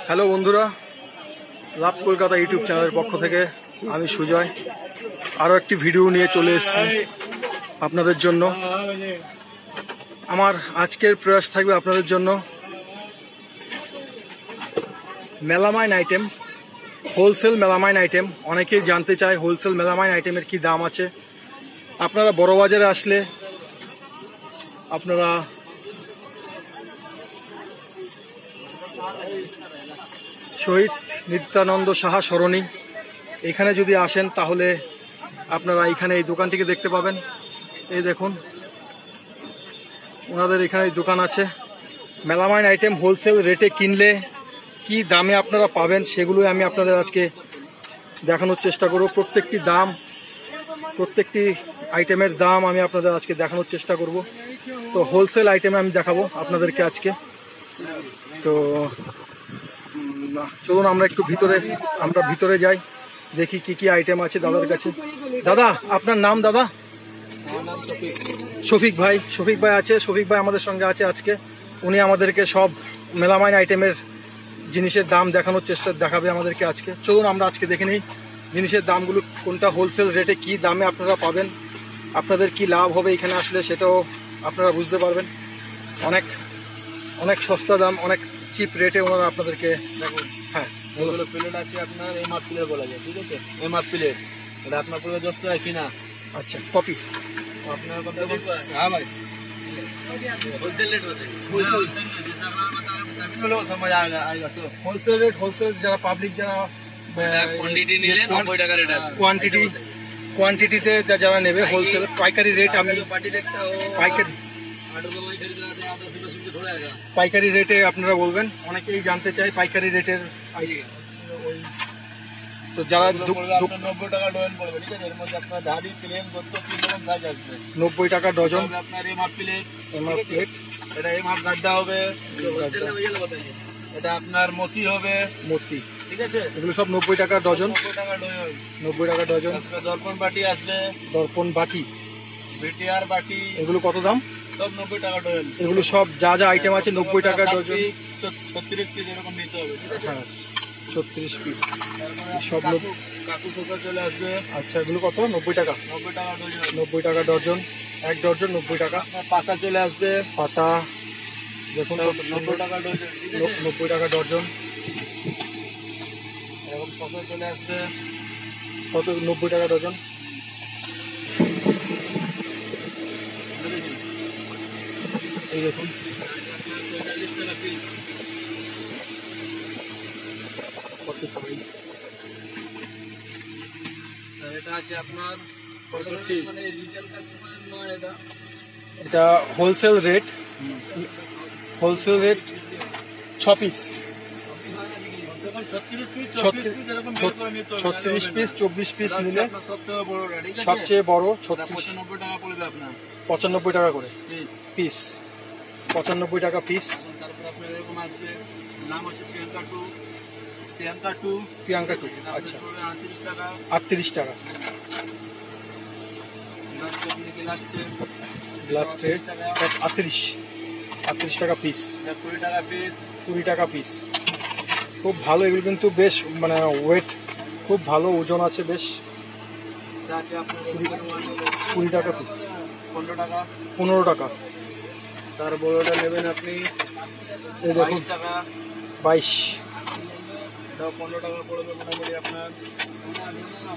Hello বন্ধুরা, লাভ Kolkata YouTube চ্যানেলের পক্ষ থেকে আমি সুজয় আরও একটি ভিডিও নিয়ে চলে এসেছি আপনাদের জন্য। আমার আজকের প্রয়াস থাকবে আপনাদের জন্য melamine item, wholesale melamine item. অনেকেই জানতে চায় হোলসেল মেলামাইন আইটেমের কি দাম আছে। আপনারা বড় বাজারে আসলে আপনারা শহীদ নিত্যানন্দ সাহা সরণি এখানে যদি আসেন তাহলে আপনারা এখানে এই দোকানটিকে দেখতে পাবেন। এই দেখুন, ওনাদের এখানে দোকান আছে। মেলামাইন আইটেম হোলসেল রেটে কিনলে কি দামে আপনারা পাবেন সেগুলোই আমি আপনাদের আজকে দেখানোর চেষ্টা করব। প্রত্যেকটি আইটেমের দাম আমি আপনাদের আজকে দেখানোর চেষ্টা করব। তো হোলসেল আইটেমে আমি দেখাবো আপনাদেরকে আজকে। তো চলুন আমরা একটু ভিতরে যাই, দেখি কি কি আইটেম আছে দাদার কাছে। দাদা, আপনার নাম? দাদা শফিক ভাই আছে। শফিক ভাই আমাদের সঙ্গে আছে আজকে। উনি আমাদেরকে সব মেলামাইন আইটেমের জিনিসের দাম দেখাবে আমাদেরকে আজকে। চলুন আমরা আজকে দেখে নিই জিনিসের দামগুলো, কোনটা হোলসেল রেটে কি দামে আপনারা পাবেন, আপনাদের কি লাভ হবে এখানে আসলে সেটাও আপনারা বুঝতে পারবেন। অনেক অনেক সস্তা দাম, অনেক চিপ রেটে ওনারা আপনাদেরকে দেখুন। হ্যাঁ, এগুলো প্লেট আছে আপনার এমআর প্লেট বলা যায়, ঠিক আছে? এমআর প্লেট এটা আপনার পুরো 10 টাকা কিনা। আচ্ছা, কপিস আপনার কত? হ্যাঁ ভাই, होलसेल रेट होते हैं। होलसेल जैसा मैं बता रहा हूं तभी लोग समझ आएगा। तो হোলসেল রেট, হোলসেল যারা পাবলিক যারা क्वांटिटी নিলে 90 টাকা রেট আছে। কোয়ান্টিটিতে যারা নেবে হোলসেল, পাইকারি রেট আমি পাইকারি রেটে আপনারা বলবেন। অনেকেই জানতে চাই পাইকারি রেটের। তো যারা 90 টাকা ডজন পড়বে, ঠিক আছে? এর মধ্যে আপনার ধারি প্লেন কত কি রকম সাইজ আসবে। 90 টাকা ডজন আপনার এমআর প্লেট, এটা এমআর গাড্ডা হবে। এটা আপনার মতি হবে, ঠিক আছে? এগুলো সব 90 টাকা ডজন। 90 টাকা ডজন। দর্পণ বাটি আসবে, দর্পণ বাটি, বিটিআর বাটি, এগুলো কত দাম? সব 90 টাকা ডজন। এগুলো সব যা আইটেম আছে 90 টাকা ডজন। 36 পিস এরকম নিতে হবে, ঠিক আছে? হ্যাঁ, 36 পিস সব। কাকু শোকা চলে আসবে। আচ্ছা, এগুলো কত? 90 টাকা। 90 টাকা ডজন। 90 টাকা ডজন, এক ডজন 90 টাকা। পাতা চলে আসবে, পাতা দেখুন 90 টাকা ডজন, 90 টাকা ডজন। এরকম শসা চলে আসবে, কত? 90 টাকা ডজন। এই দেখুন, 40 টাকা পিস। এটা আছে আপনার 65। মানে রিটেল কাস্টমার নয় এটা। এটা wholesale rate 6 piece. 36 piece, 24 piece এরকম বের করে নিতে হবে। 36 পিস, 24 পিস নিলে সবথেকে বড় রেট, ঠিক আছে? সবচেয়ে বড় 95 টাকা পড়বে আপনার 95 টাকা করে পিস। 95 টাকা পিস। তারপর আপনার এরকম আসবে, নাম আছে প্রিয়াঙ্কা টু। আচ্ছা, 38 টাকা। 38 টাকা। গ্লাস ট্রে 38 টাকা পিস। 20 টাকা পিস। 20 টাকা পিস। খুব ভালো এগুলো, কিন্তু বেশ মানে ওয়েট খুব ভালো, ওজন আছে বেশ। 20 টাকা পিস। 15 টাকা। তার বড়টা নেবেন আপনি, এই দেখুন 22 টাকা। 22। এটা 15 টাকা পড়বে মোটামুটি আপনার।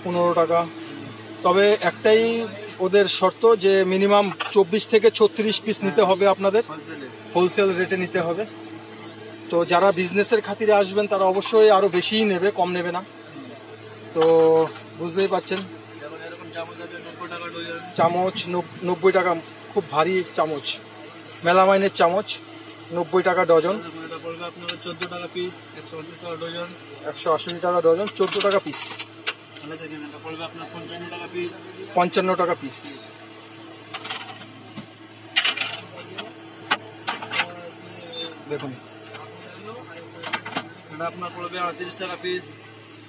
15 টাকা। তবে একটাই ওদের শর্ত যে মিনিমাম 24 থেকে 36 পিস নিতে হবে আপনাদের, হোলসেল রেটে নিতে হবে। তো যারা বিজনেসের খাতিরে আসবেন তারা অবশ্যই আরও বেশিই নেবে, কম নেবে না। তো বুঝতেই পাচ্ছেন। চামচ 90 টাকা, খুব ভারী চামচ, মেলামাইনের চামচ 90 টাকা ডজন। 14 টাকা পিস, 180 টাকা ডজন। 180 টাকা ডজন, 14 টাকা পিস। আপনার 55 টাকা পিস। 55 টাকা পিস। দেখুন, এটা আপনার পড়বে 38 টাকা পিস।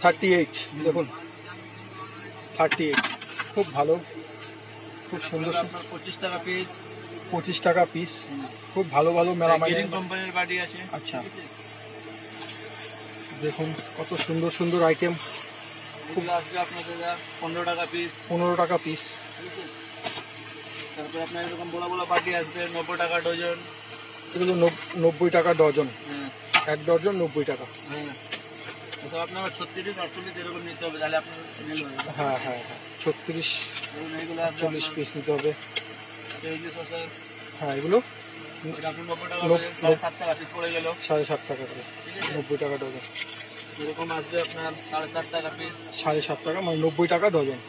38। দেখুন 38, খুব ভালো, খুব সুন্দর। 25 টাকা পিস। 25 টাকা পিস। খুব ভালো ভালো মেলামাইনের কোম্পানির বাটি আছে। আচ্ছা, দেখুন কত সুন্দর সুন্দর আইটেম। এগুলো আসবে আপনাদের 15 টাকা পিস। 15 টাকা পিস। তারপর আপনার এরকম বড় বড় বাটি আসবে 90 টাকা ডজন। এগুলো 90 টাকা ডজন। হ্যাঁ, এক ডজন 90 টাকা। হ্যাঁ। তো আপনার 36 48 এরকম নিতে হবে, তাহলে আপনার মিল হবে। হ্যাঁ হ্যাঁ হ্যাঁ, 36 ধরুন এগুলো 40 পিস নিতে হবে। কেজি সসের হ্যাঁ, এগুলো এটা আপনার 90 টাকা করে 7.5 টাকা পিস পড়ে গেল। 7.5 টাকা করে, 90 টাকা ডজন। এরকম আসবে আপনার 7.5 টাকা পিস। 7.5 টাকা মানে 90 টাকা ডজন।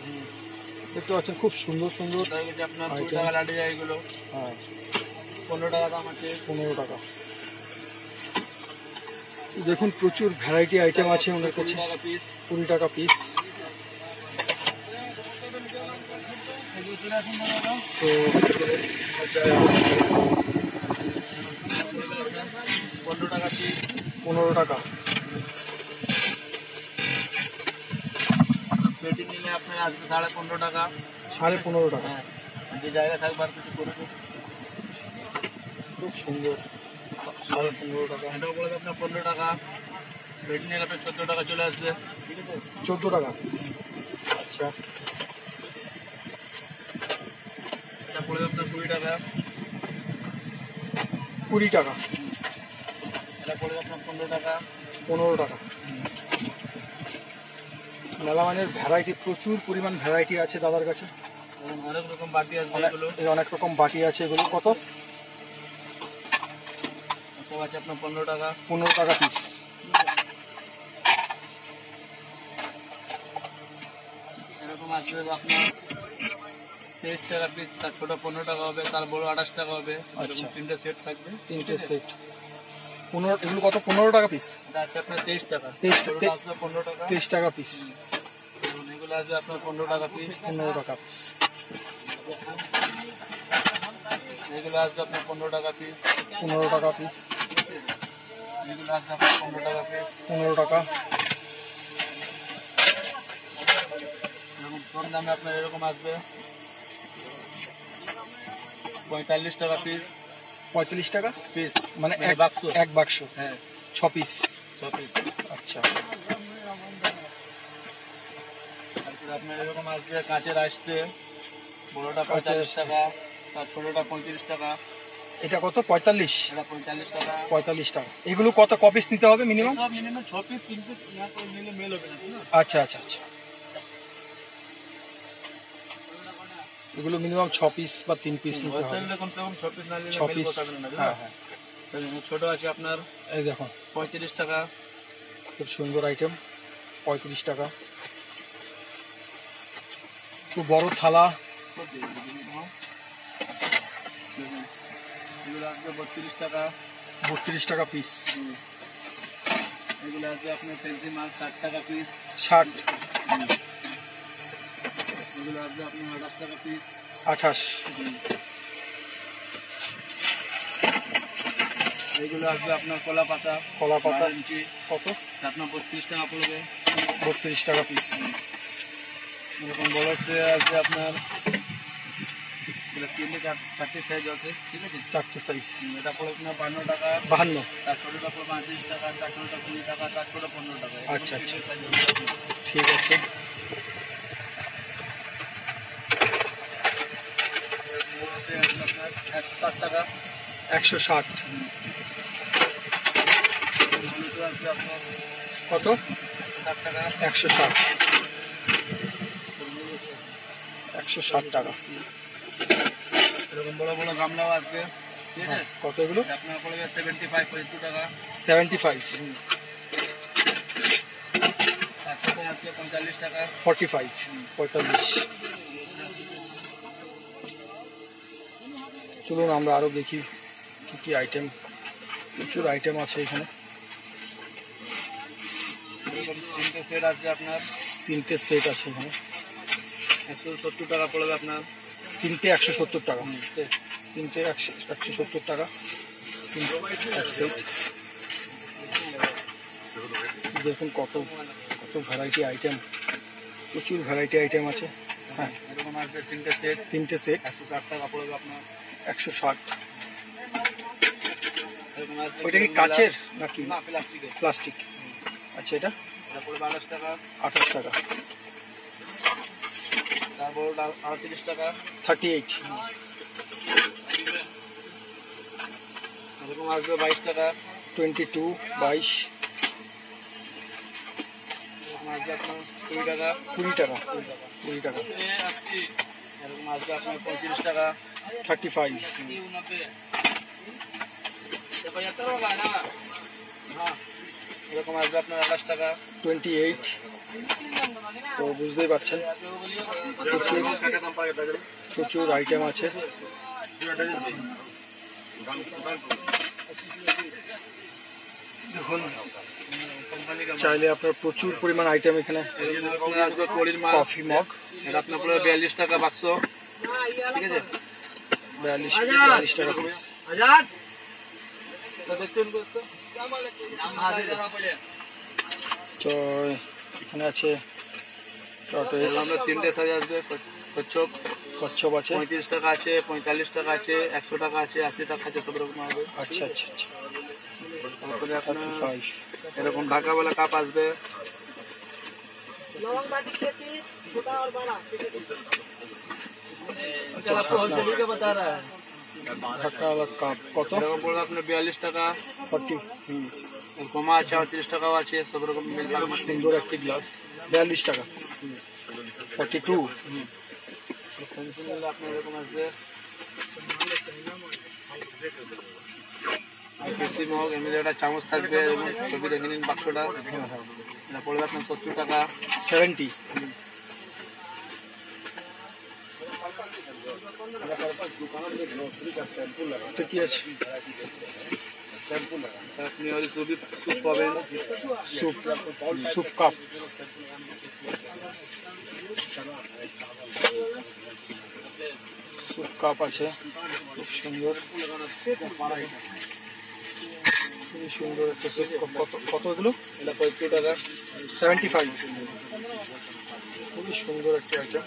দেখতে পাচ্ছেন খুব সুন্দর সুন্দর আপনার 2 আইটেম। টাকা লাঠি যায় এগুলো। হ্যাঁ, 15 টাকা দাম আছে। 15 টাকা। দেখুন প্রচুর ভ্যারাইটি আইটেম আছে ওনার কাছে। 20 টাকা পিস। 20 টাকা পিস। তো 15 টাকা পিস। 15 টাকা। পেটি নিলে আপনার আসবে 15.5 টাকা। 15.5 টাকা। হ্যাঁ, যে জায়গা থাকবে আর কিছু করবে। খুব সুন্দর। 15.5 টাকা। এটাও বলে আপনার 15 টাকা। পেটি নিলে আপনার 14 টাকা চলে আসবে। ঠিক আছে, 14 টাকা। আচ্ছা, এটা পড়বে আপনার 20 টাকা। 20 টাকা। এটা পড়বে আপনার 15 টাকা। 15 টাকা। মেলামানের ভ্যারাইটি, প্রচুর পরিমাণ ভ্যারাইটি আছে দাদার কাছে। এবং অনেক রকম বাটি আসবে এগুলো। অনেক রকম বাটি আছে। এগুলো কত? সব আছে আপনার 15 টাকা। 15 টাকা পিস। এরকম আসবে আপনার 23 টাকা পিস। তার ছোট 15 টাকা হবে, তার বড় 28 টাকা হবে। আচ্ছা, তিনটে সেট থাকবে। 3টে সেট। 15, এগুলো কত? 15 টাকা পিস। এটা আছে আপনার 23 টাকা। 23 আসবে 15 টাকা। 23 টাকা পিস। এবং এগুলো আসবে আপনার 15 টাকা পিস। 15 টাকা পিস। এগুলো আসবে আপনার 15 টাকা পিস। 15 টাকা পিস। এগুলো আসবে আপনার 15 টাকা পিস। 15 টাকা। এরকম কম দামে আপনার এরকম আসবে 45 টাকা পিস। 45 টাকা পিস মানে বাক্স। এক বাক্স। হ্যাঁ, 6 পিস। 6 পিস। আচ্ছা, তারপরে আপনার এরকম আসবে কাঁচের আসছে, বড়টা কাঁচের 45 টাকা, তার ছোটটা 35 টাকা। এটা কত? 45। এটা 45 টাকা। 45 টাকা। এগুলো কত কপিস নিতে হবে মিনিমাম? সব মিনিমাম 6 পিস, 3 পিস না করে নিলে মেল হবে না। আচ্ছা আচ্ছা আচ্ছা, এগুলো মিনিমাম 6 পিস বা 3 পিস নিতে হবে। হোলসেল কমসে কম 6 পিস না নিলে 6 মেল পিস। করতে না। হ্যাঁ হ্যাঁ। ছোট আছে আপনার এই দেখুন 35 টাকা। খুব সুন্দর আইটেম। 35 টাকা। খুব বড় থালা। এগুলো আসবে 32 টাকা। 32 টাকা পিস। এগুলো আসবে আপনার ফেন্সি মাল 60 টাকা পিস। 60। এগুলো আসবে আপনার 28 টাকা পিস। 28। এগুলো আসবে আপনার কলা পাতা। কলা পাতা 12 ইঞ্চি। কত? আপনার 32 টাকা পড়বে। 32 টাকা পিস। এরকম বড় ট্রে আসবে আপনার 4টে সাইজ আছে। ঠিক আছে, 4টে সাইজ। এটা পড়বে আপনার 52 টাকা। 52। তার ছোটটা পড়বে 35 টাকা, তার ছোটটা 20 টাকা, তার ছোট 15 টাকা। আচ্ছা, আচ্ছা। সাইজ ঠিক আছে। আপনার 160 টাকা। 160। আসবে আপনার কত? 160 টাকা। 160। 160 টাকা। এরকম বড় বড় গামলাও আসবে। ঠিক আছে, হ্যাঁ, কত এগুলো? আপনার পড়বে 75 টাকা। 75। তার সাথে আসবে 45 টাকা। 45। 45। চলুন আমরা আরো দেখি কি কি আইটেম। প্রচুর আইটেম আছে এখানে। এরকম 3টে সেট আসবে আপনার 3টে সেট আছে এখানে। 170 টাকা পড়বে আপনার। 3টে 170 টাকা। 3টে 170 টাকা। এক সেট। দেখুন কত কত ভ্যারাইটি আইটেম। প্রচুর ভ্যারাইটি আইটেম আছে। হ্যাঁ, এরকম আসবে 3টে সেট। 3টে সেট 160 টাকা পড়বে আপনার। 160। এরকম আসবে ওইটা কি কাচের নাকি না প্লাস্টিকের। প্লাস্টিক? আচ্ছা, এটা তারপরে 22 টাকা, 28 টাকা। তারপর 38 টাকা, 38। এরকম আসবে 22 টাকা, 22, 22, এরকম আসবে আপনার 20 টাকা, 20 টাকা, 20 টাকা। এরকম আসবে আপনার 35 টাকা, 35, এরকম আসবে আপনার 28 টাকা, 28। তো বুঝতেই পারছেন প্রচুর প্রচুর আইটেম আছে। দেখুন, চাইলে আপনার প্রচুর পরিমাণ আইটেম এখানে। আপনার আসবে পলির মাল, কফি মগ, এটা আপনার পুরো 42 টাকা বাক্স, ঠিক আছে? 42 টাকা পিস। তো এখানে আছে টর্টয়েস, আমরা 3টে সাইজ আসবে। কচ্ছপ, কচ্ছপ আছে। 35 টাকা আছে, 45 টাকা আছে, 100 টাকা আছে, 80 টাকা আছে, সব রকম হবে। আচ্ছা আচ্ছা আচ্ছা। তারপরে আপনার 35। এরকম ঢাকাওয়ালা কাপ আসবে, ঢাকা কাপ কত? এরকম পড়বে আপনার 42 টাকা, 40। কমা আছে 38 টাকাও আছে, সব রকম মিলবে। সুন্দর একটি গ্লাস, 42 টাকা। 42। আপনার এরকম আসবে বেশি মগ, এমনি একটা চামচ থাকবে, এবং ছবি দেখে নিন বাক্সটা। এটা পড়বে আপনার 70 টাকা। 70। এটা কি আছে? আপনি ওই স্যুপ পাবেন, soup, soup cup. Soup cup আছে, খুব সুন্দর, খুবই সুন্দর একটা স্যুপ কাপ। কত কত এগুলো? এটা 75 টাকা। 75। খুবই সুন্দর একটা আইটেম,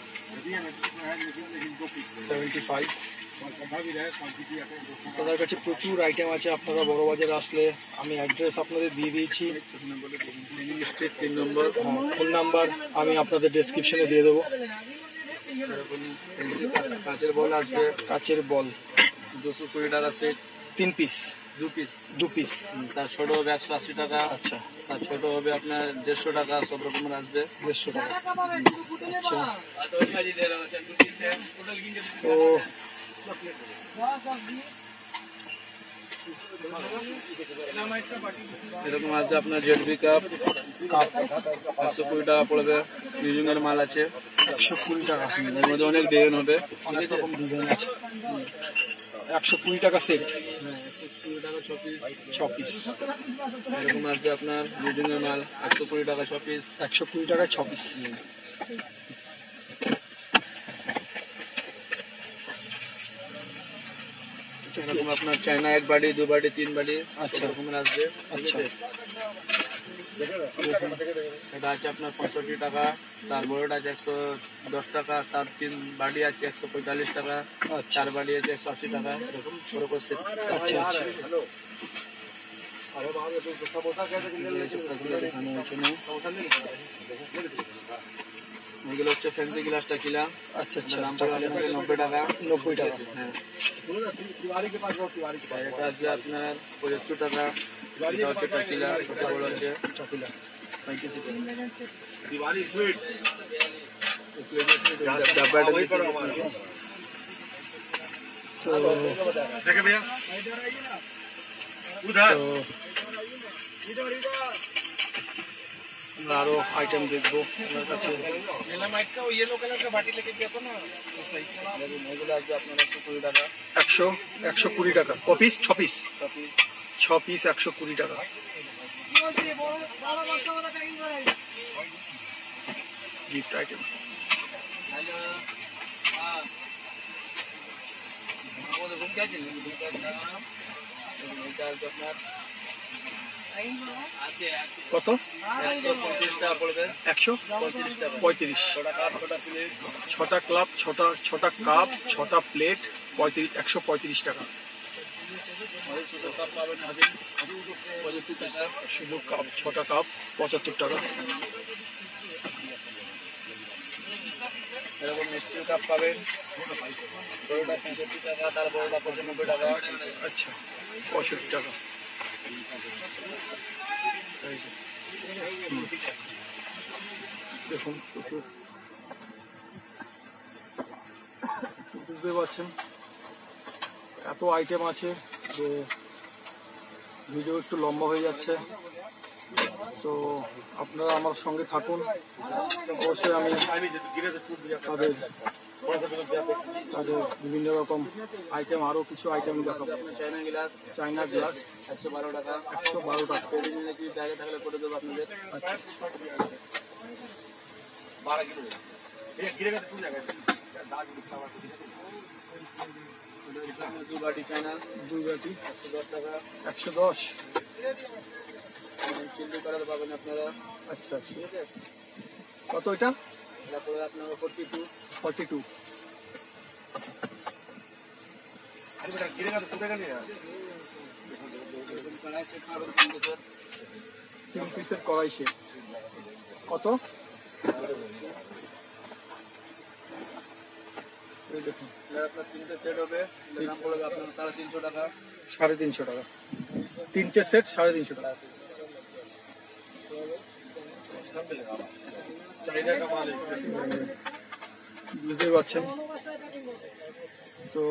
75। আপনাদের কাছে প্রচুর আইটেম আছে। আপনারা বড় বাজারে আসলে আমি অ্যাড্রেস আপনাদের দিয়ে দিয়েছি, স্ট্রিট 3 নম্বর। ফোন নাম্বার আমি আপনাদের ডেসক্রিপশনে দিয়ে দেবো। কাঁচের বল আসবে, কাচের বল 220 টাকা সেট, 3 পিস, 2 পিস। 2 পিস। তার ছোট হবে 180 টাকা, আচ্ছা, তার ছোট হবে আপনার 150 টাকা, সব রকমের আসবে। 150 টাকা। আচ্ছা, তো এরকম আসবে আপনার জেডবি কাপ, কাপ 120 টাকা পড়বে। মিউজিংয়ের মাল আছে, 120 টাকা। এর মধ্যে অনেক ডিজাইন হবে, অনেক রকম ডিজাইন আছে। 120 টাকা সেট, 120 টাকা 6 পিস। 6 পিস। এরকম আসবে আপনার মিউজিংয়ের মাল, 120 টাকা 6 পিস। 120 টাকায় 6 পিস। এরকম আপনার চায়না 1 বাটি, 2 বাটি, 3 বাটি, আচ্ছা। সব রকমের আসবে, ঠিক আচ্ছা। আছে? এটা আছে আপনার 65 টাকা, তার বড়টা আছে 110 টাকা, তার 3 বাটি আছে 145 টাকা, আচ্ছা 4 বাটি আছে 180 টাকা, এরকম করে করে সেট। আচ্ছা আচ্ছা। দেখানো হচ্ছে না। এগুলো হচ্ছে ফ্যান্সি গ্লাসটা কিলা, আচ্ছা আচ্ছা। দাম পড়বে আপনাকে 90 টাকা। 90 টাকা। হ্যাঁ, আর এটা আসবে আপনার 75 টাকা। এটা হচ্ছে টাকিলা, ছোট বড় আছে টাকিলা 35 টাকা। তো देखे भैया তো उधर আমরা আরো আইটেম দেখবো আমার কাছে। এগুলো আসবে আপনার 120 টাকা। 120 টাকা। ক পিস? 6 পিস। 6 পিস 120 টাকা। Gift item. এটা আসবে আপনার কত? 135 টাকা পড়বে। 135 ছটা কাপ, ছটা প্লেট। 6টা ক্লাব, 6টা কাপ, 6টা প্লেট, 135 টাকা। শুধু কাপ পাবেন হাজির 75 টাকা। শুধু কাপ, 6টা কাপ 75 টাকা। এরকম স্টিল কাপ পাবেন, বড়টা 65 টাকা, তার বড়টা 95 টাকা। আচ্ছা, 65 টাকা। এই যে, দেখুন প্রচুর, বুঝতে পারছেন এত আইটেম আছে যে ভিডিও একটু লম্বা হয়ে যাচ্ছে। তো আপনারা আমার সঙ্গে থাকুন। অবশ্যই আমি তাদের বিভিন্ন রকম আইটেম, আরও কিছু আইটেম দেখাবো। চায়না গ্লাস 112 টাকা। 112 টাকা। জায়গা থাকলে করে দেবো আপনাদের। আচ্ছা, 12 কিলো। দু বাটি চায়না, 2 বাটি 110 টাকা। 110। চিল্লি করার পাবেন আপনারা। আচ্ছা, ঠিক আছে। কত এটা? তারপরে আপনার 42। 42। কড়াই সেট পাবেন 3 পিসের। 3 পিসের কড়াই সেট কত? এই দেখুন, আপনার 3টে সেট হবে, দাম পড়বে আপনার 350 টাকা। 350 টাকা। 3টে সেট 350 টাকা। বুঝতেই পারছেন। তো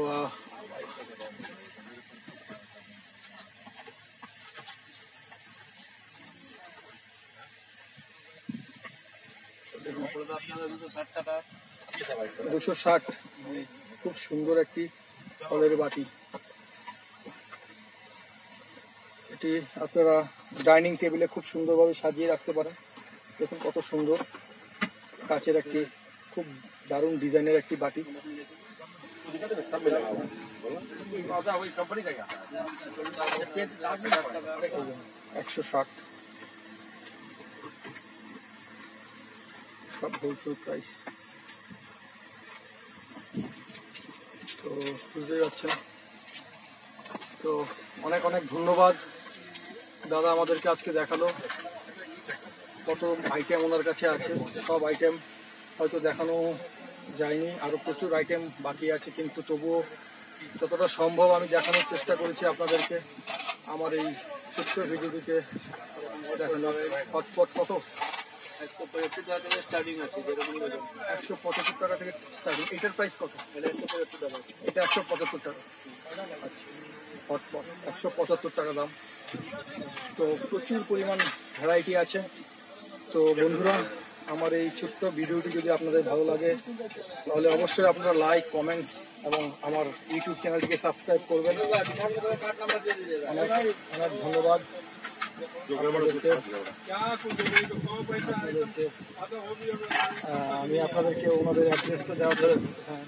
পড়বে আপনার 260 টাকা। 260। খুব সুন্দর একটি ফলের বাটি। এটি আপনারা ডাইনিং টেবিলে খুব সুন্দরভাবে সাজিয়ে রাখতে পারেন। দেখুন কত সুন্দর, কাচের একটি খুব দারুণ ডিজাইনের একটি বাটি। 160। সব হোলসেল প্রাইস। তো বুঝতেই পারছেন। তো অনেক অনেক ধন্যবাদ দাদা, আমাদেরকে আজকে দেখালো কত আইটেম ওনার কাছে আছে। সব আইটেম হয়তো দেখানো যায়নি, আরও প্রচুর আইটেম বাকি আছে, কিন্তু তবুও যতটা সম্ভব আমি দেখানোর চেষ্টা করেছি আপনাদেরকে আমার এই ছোট্ট ভিডিওটিতে দেখানো। হটপট কত? 175 টাকা থেকে স্টার্টিং আছে, যেরকম 175 টাকা থেকে স্টার্টিং। এটার প্রাইস কত? এটা 175 টাকা। এটা 175 টাকা। আচ্ছা, হটপট 175 টাকা দাম। তো প্রচুর পরিমাণ ভ্যারাইটি আছে। তো বন্ধুরা, আমার এই ছোট্ট ভিডিওটি যদি আপনাদের ভালো লাগে তাহলে অবশ্যই আপনারা লাইক, কমেন্টস এবং আমার ইউটিউব চ্যানেলটিকে সাবস্ক্রাইব করবেন। অনেক অনেক ধন্যবাদ। আমি আপনাদেরকে ওনাদের অ্যাড্রেসটা দেওয়া হচ্ছে। হ্যাঁ,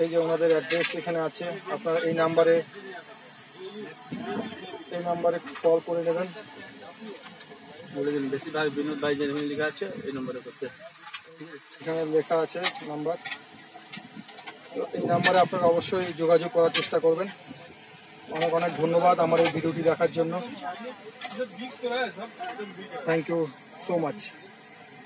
এই যে ওনাদের অ্যাড্রেস এখানে আছে। আপনারা এই নাম্বারে কল করে নেবেন। বলে দিন, বেশিরভাগ বিনোদ ভাই যেখানে লেখা আছে এই নম্বরে করতে। এখানে লেখা আছে নাম্বার। তো এই নাম্বারে আপনারা অবশ্যই যোগাযোগ করার চেষ্টা করবেন। অনেক অনেক ধন্যবাদ আমার এই ভিডিওটি দেখার জন্য। Thank you so much.